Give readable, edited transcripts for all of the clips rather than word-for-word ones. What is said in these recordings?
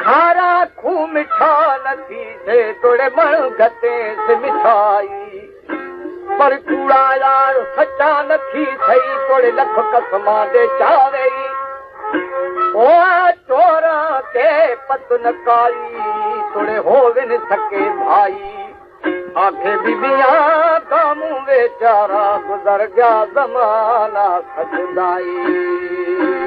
खारा खूह मिठा न थी से तोड़े मण गते से मिठाई पर कूड़ा यार सच्चा न थी सही तोड़े लख कसमा दे चावे ओ चोरा के पत न काई तोड़े होवे न सके भाई आखे बीबियां कामू बेचारा गुजर गया जमाना सजदाई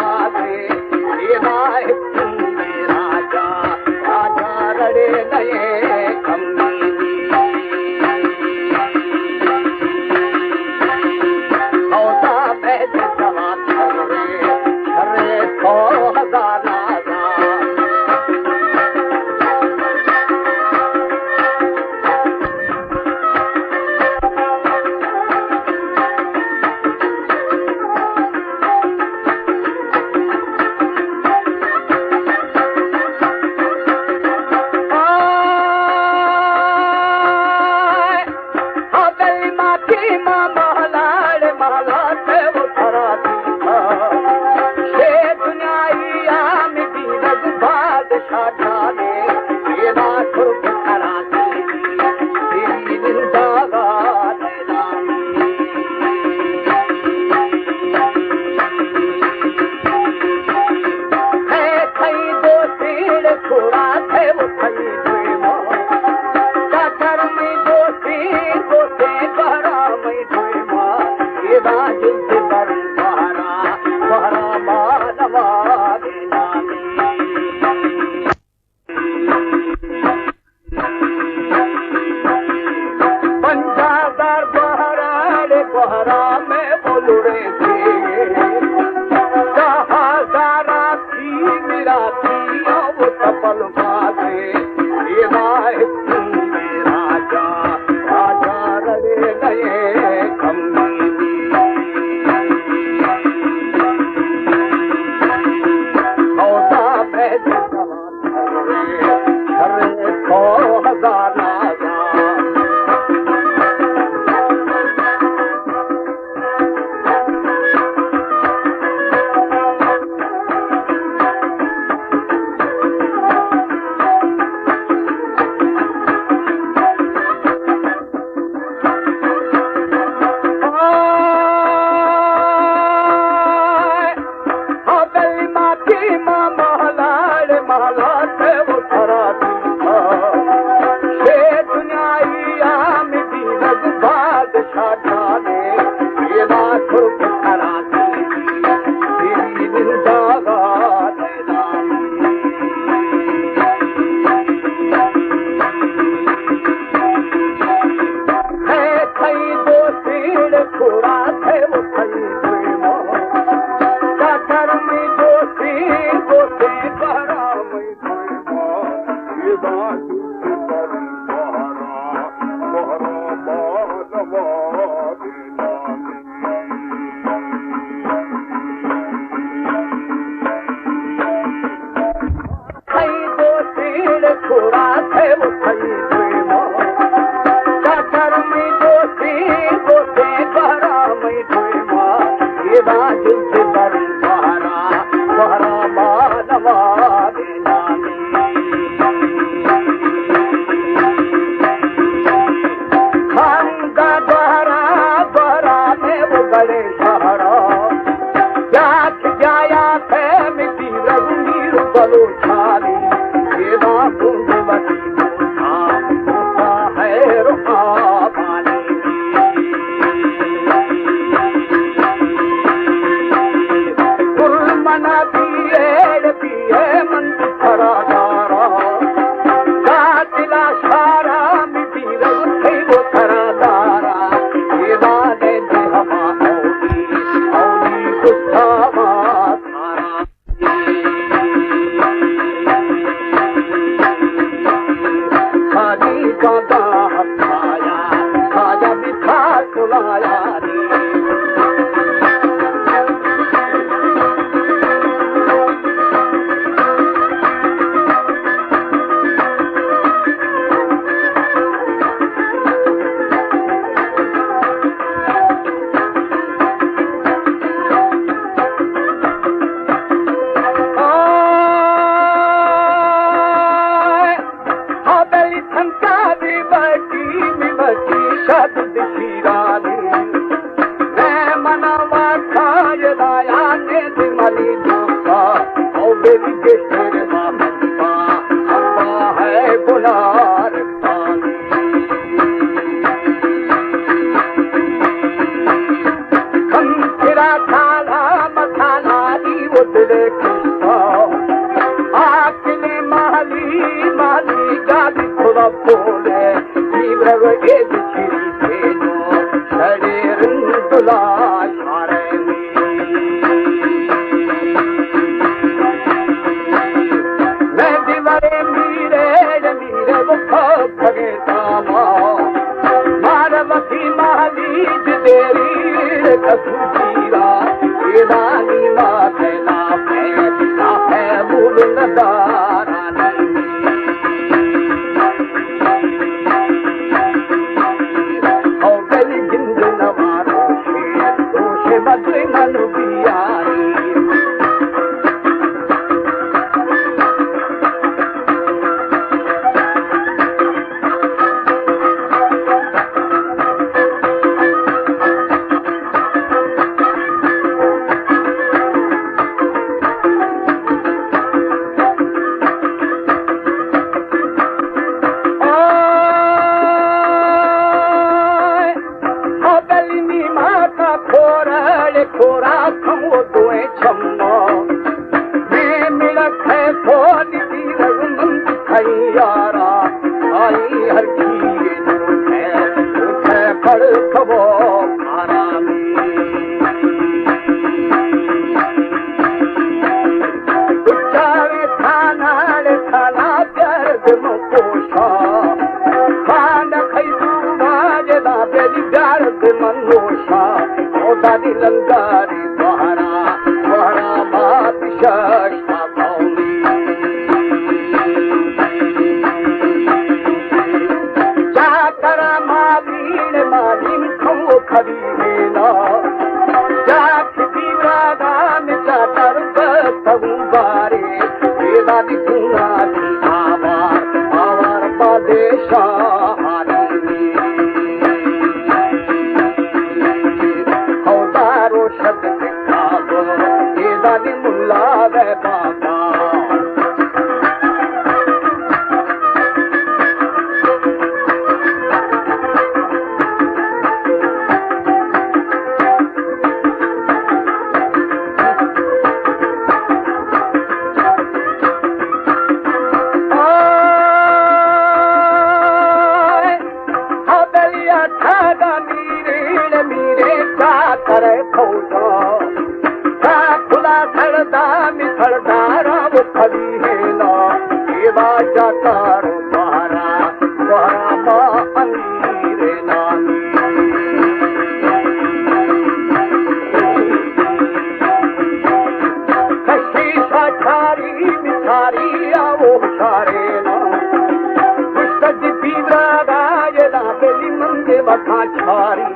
भागे ये राजा राजा रड़े नए कमी औसा बैठ सवा छरे सौ हजार मिले कृष्णा आखिले माली माली गाली थोड़ा बोले जीवर ये बिछड़ी भेजो सड़े रंगुला शारे मैं दीवारे मीरे मीरे वो भगे दामा मारवती माली देरी कसूरा ये रानी माथे है बुल नदारानी और गली जिंद नवारो से बदले मन बियारी लंगारी द्वारा बादशाह जाकर मालीन मालीन खो खड़ी है ना जाति दीवादान जाकर बतू बारे दादी गुना दी आवार बादशाह शब्द ये दादी मुल्ला वे बाबा हबलिया ठागा मीरे का करे मिथड़दारा वो खड़ी है ना ये बाजा तारो द्वारा माँ अमीरे नानी कशी साठारी मिठारी आओ सारे ना सज पीवरा गाय ना बेली मंदे बता छारी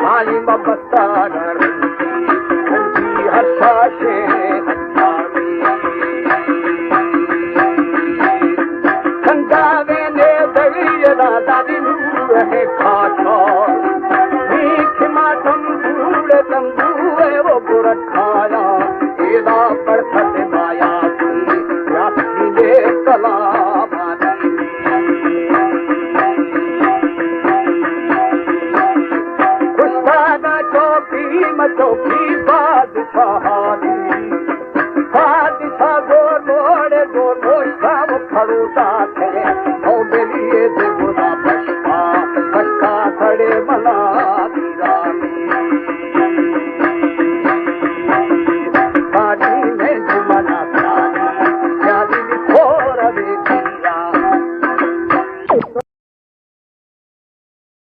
माली मबता रंगी हर्षाशे दादी नूर है खाटा मीठ मातम बूढ़ तंबूए वो बुरा खाया एदा पर सत माया रात्रि दे कला खुशदादा चौकी बादशाही बादशाह गो सब खड़ूता थे